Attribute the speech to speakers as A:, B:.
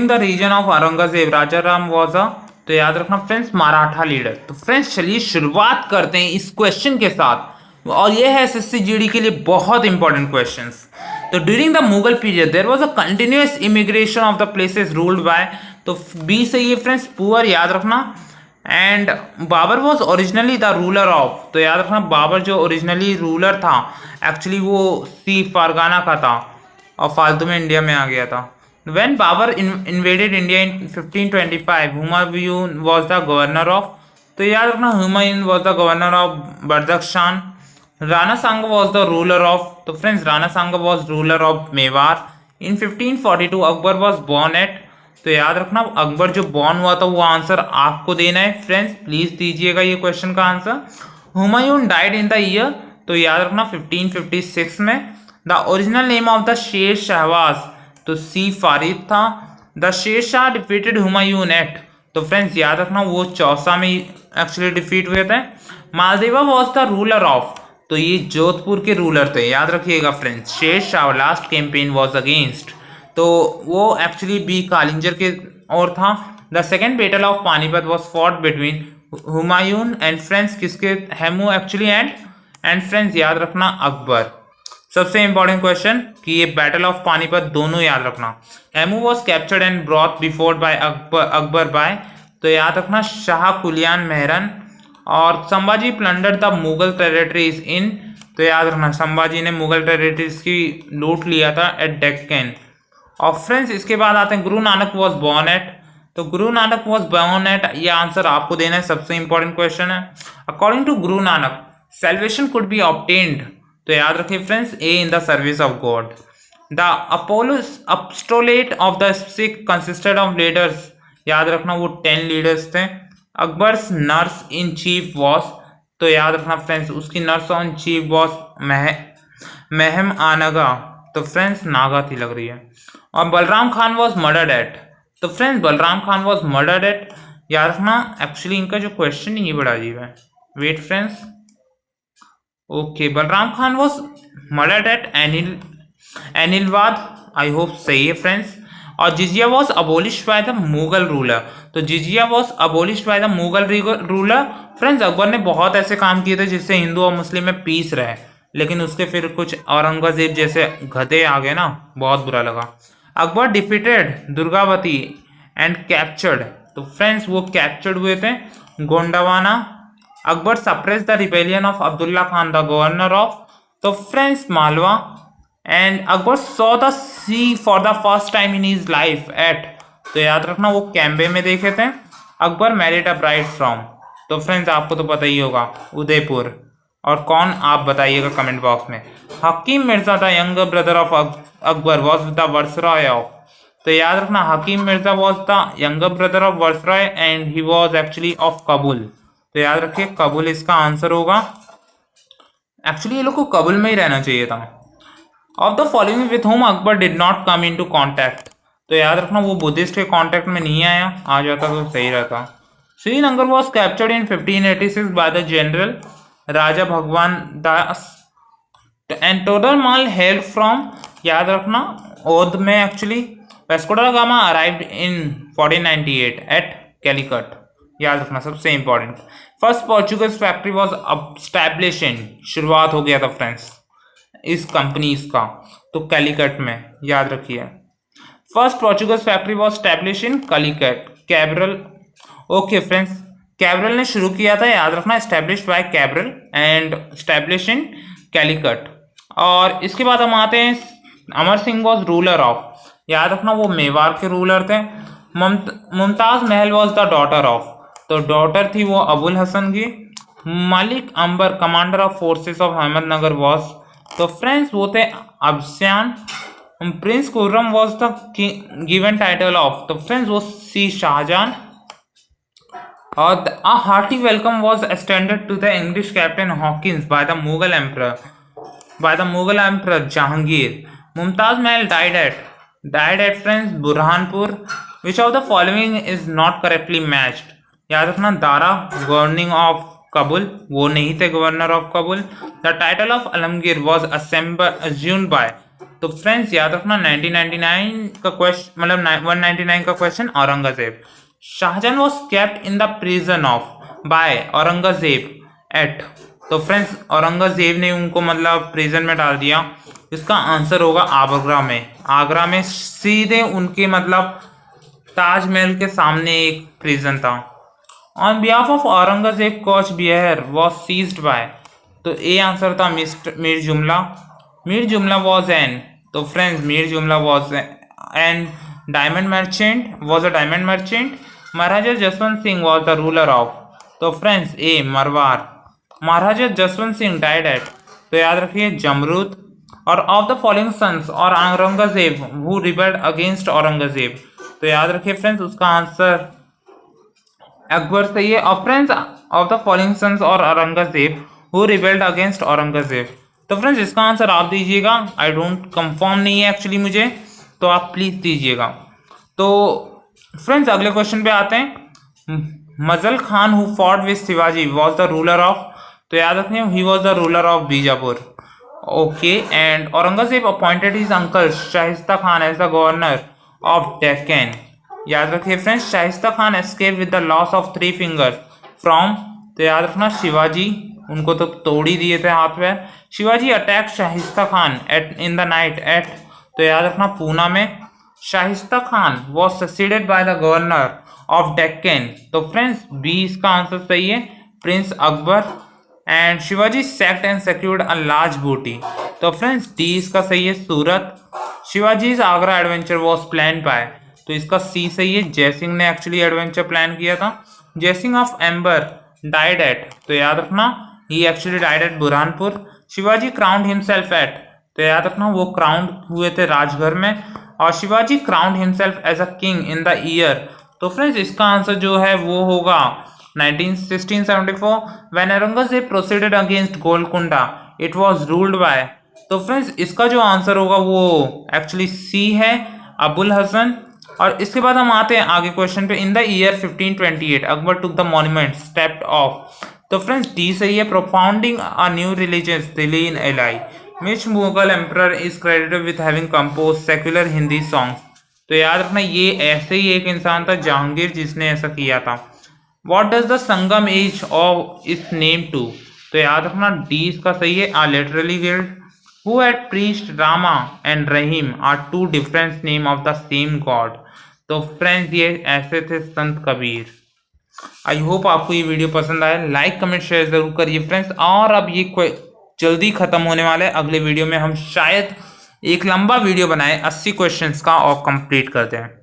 A: The reason of Aurangzeb Raja Ram was a, तो याद रखना फ्रेंड्स मराठा लीडर। तो फ्रेंड्स चलिए शुरुआत करते हैं इस क्वेश्चन के साथ, और ये है एसएससी जीडी के लिए बहुत इंपॉर्टेंट क्वेश्चंस। तो during the Mughal period there was a continuous immigration of the places ruled by, तो बी सही है फ्रेंड्स पुअर, याद रखना। And Babur was originally the ruler of, तो याद रखना बाबर जो ओरिजिनली रूलर था एक्चुअली वो सी फारगाना का था और फालतू में इंडिया में आ गया था। When Babur invaded India in 1525, Humayun was the governor of, तो याद रखना Humayun was the governor of Badakhshan. Rana Sanga was the ruler of, तो friends Rana Sanga was ruler of Mewar. In 1542 Akbar was born at, तो याद रखना अकबर जो बॉर्न हुआ था वो आंसर आपको देना है फ्रेंड्स, प्लीज दीजिएगा ये क्वेश्चन का answer. Humayun died in the year, तो याद रखना 1556 में। The original name of the शेर शहबाज, तो सी फारिद था। The Sher Shah defeated Humayun eight, तो फ्रेंड्स याद रखना वो चौसा में एक्चुअली डिफीट हुए थे। मालदेवा वॉज द रूलर ऑफ, तो ये जोधपुर के रूलर थे, याद रखिएगा friends. Sher Shah last campaign was against, तो वो एक्चुअली बी कालिंजर के और था। The second battle of Panipat was fought between Humayun and friends, किसके, हेमू एक्चुअली एंड फ्रेंड्स याद रखना अकबर। सबसे इंपॉर्टेंट क्वेश्चन कि ये बैटल ऑफ पानीपत दोनों याद रखना। Hemu was captured and brought before by Akbar by, तो याद रखना शाह कुलियान मेहरन। और Sambhaji plunder the Mughal territories in, तो याद रखना संभाजी ने मुगल टेरिटरीज की लूट लिया था एट डेक्कन। और फ्रेंड्स इसके बाद आते हैं गुरु नानक वॉज बॉर्न एट, तो Guru Nanak was born at, ये आंसर आपको देना है, सबसे इंपॉर्टेंट क्वेश्चन है। According to Guru Nanak salvation could be obtained, तो याद रखिए friends A in the service of God. The apostolate of the Sikh consisted of leaders, याद रखना वो 10 लीडर्स थे। Akbar's nurse in chief was, तो याद रखना फ्रेंड्स उसकी nurse in chief was Maham Anaga, तो फ्रेंड्स नागा थी लग रही है। और Balram Khan was murdered at, तो friends Balram Khan was murdered at, याद रखना एक्चुअली इनका जो क्वेश्चन है ये बड़ा अजीब है, wait friends. Okay Balram Khan was murdered at Anhilwad, I hope सही है फ्रेंड्स। और jizya was abolish by the Mughal ruler, तो jizya was abolish by the Mughal ruler. Friends Akbar ने बहुत ऐसे काम किए थे जिससे हिंदू और मुस्लिम में पीस रहे, लेकिन उसके फिर कुछ औरंगजेब जैसे गधे आ गए ना, बहुत बुरा लगा। Akbar defeated Durgavati and captured, तो फ्रेंड्स वो कैप्चर्ड हुए थे Gondwana. Akbar suppress the rebellion of Abdullah Khan the governor of, तो friends Malwa. And Akbar saw the sea for the first time in his life at, तो याद रखना वो कैम्बे में देखे थे। Akbar married a bride from, तो फ्रेंड्स आपको तो पता ही होगा उदयपुर, और कौन आप बताइएगा कमेंट बॉक्स में। Hakim Mirza the younger brother of Akbar was the viceroy of, तो याद रखना Hakim Mirza was the younger brother of viceroy and he was actually of Kabul, तो याद रखिए कबूल इसका आंसर होगा। एक्चुअली ये लोग को कबूल में ही रहना चाहिए था। Of the following with home Akbar did not come into contact, तो याद रखना वो बुद्धिस्ट के कांटेक्ट में नहीं आया, आ जाता तो सही रहता। Srinagar was captured in 1586 by the general Raja Bhagwan Das and Todarmal help from, याद रखना ओध में actually. Vasco da Gama arrived in 1498 at Calicut, याद रखना सबसे important. First Portuguese factory was establish in, शुरुआत हो गया था फ्रेंड्स इस कंपनी का, तो कैलिकट में, याद रखिए। First Portuguese factory was establish in Calicut, Cabral. Okay friends Cabral ने शुरू किया था, याद रखना establish by Cabral and establish in Calicut. और इसके बाद हम आते हैं Amar Singh was ruler of, याद रखना वो मेवाड़ के रूलर थे। Mumtaz Mahal was the daughter of, तो डॉटर थी वो अबुल हसन की। Malik Ambar commander of forces of Ahmednagar was, तो फ्रेंड्स वो थे अफसान। Prince Khurram was the given title of, तो फ्रेंड्स वो सी शाहजहां। और a hearty welcome was extended to the English captain Hawkins by the Mughal emperor Jahangir. Mumtaz Mahal died at friends Burhanpur. Which of the following is not correctly matched? याद रखना Dara governing of कबुल, वो नहीं थे governor of Kabul. The title of Alamgir was assumed by, तो friends याद रखना 1999 का question मतलब 199 का question Aurangzeb. Shahjahan was kept in the prison of by Aurangzeb at. तो फ्रेंड्स औरंगजेब ने उनको मतलब प्रिजन में डाल दिया। इसका आंसर होगा आगरा में। आगरा में सीधे उनके मतलब ताजमहल के सामने एक प्रिजन था। On behalf of Aurangzeb Cooch Behar was seized by. तो ए आंसर था मीर जुमला। Mir Jumla was an. तो friends Mir Jumla was an diamond merchant was a diamond merchant. Maharaja Jaswant Singh was the ruler of. तो friends A Marwar. Maharaja Jaswant Singh died at. तो याद रखिए जमरूद। और ऑफ द फॉलोइंग सन्स और Aurangzeb who rebelled against Aurangzeb. तो याद रखिए फ्रेंड्स उसका आंसर अकबर सही है। और friends of the following sons और Aurangzeb who rebelled against Aurangzeb. तो फ्रेंड्स इसका आंसर आप दीजिएगा। आई डोंट कंफर्म नहीं है एक्चुअली मुझे, तो आप प्लीज दीजिएगा। तो फ्रेंड्स अगले क्वेश्चन पे आते हैं। Majal Khan who fought with Shivaji was the ruler of. तो याद रखिए he was the ruler of Bijapur. Okay and Aurangzeb appointed his uncle Shaista Khan as the governor of Deccan. याद रखिए friends Shaista Khan escape with the loss of 3 fingers from. तो याद रखना शिवाजी, उनको तो तोड़ ही दिए थे हाथ पैर। Shivaji attack Shaista Khan at in the night at. तो याद रखना पूना में। Shaista Khan was succeeded by the governor of Deccan. तो फ्रेंड्स बी इसका आंसर सही है, prince Akbar. And Shivaji sacked and secured a large booty. तो फ्रेंड्स डी इसका सही है, Surat. Shivaji's Agra adventure was plan by. तो इसका सी सही है, जयसिंह ने एक्चुअली एडवेंचर प्लान किया था। Jaisingh of Amber died at. तो याद रखना he actually died at Burhanpur. Shivaji crowned himself at. तो याद रखना वो क्राउंड हुए थे राजघर में। और Shivaji crowned himself as a king in the year. तो फ्रेंड्स इसका आंसर जो है वो होगा 1674 when Aurangzeb proceeded against Golconda it was ruled by. तो फ्रेंड्स इसका जो आंसर होगा वो एक्चुअली सी है, अबुल हसन। और इसके बाद हम आते हैं आगे क्वेश्चन पे। In the year 1528 Akbar took the monument stepped of. तो फ्रेंड्स डी सही है, propounding a new religious Delhi in Ilahi. Which Mughal emperor is credited with having compose secular Hindi songs. तो याद रखना ये ऐसे ही एक इंसान था जहांगीर जिसने ऐसा किया था। What does the Sangam age of is named to। तो याद रखना डी इसका सही है, are literally guild। Who had preached Rama and Rahim are two different name of the same God। तो फ्रेंड्स ये ऐसे थे संत कबीर। आई होप आपको ये वीडियो पसंद आया, लाइक कमेंट शेयर जरूर करिए फ्रेंड्स। और अब ये जल्दी खत्म होने वाला है, अगले वीडियो में हम शायद एक लंबा वीडियो बनाए 80 क्वेश्चंस का और कंप्लीट करते हैं।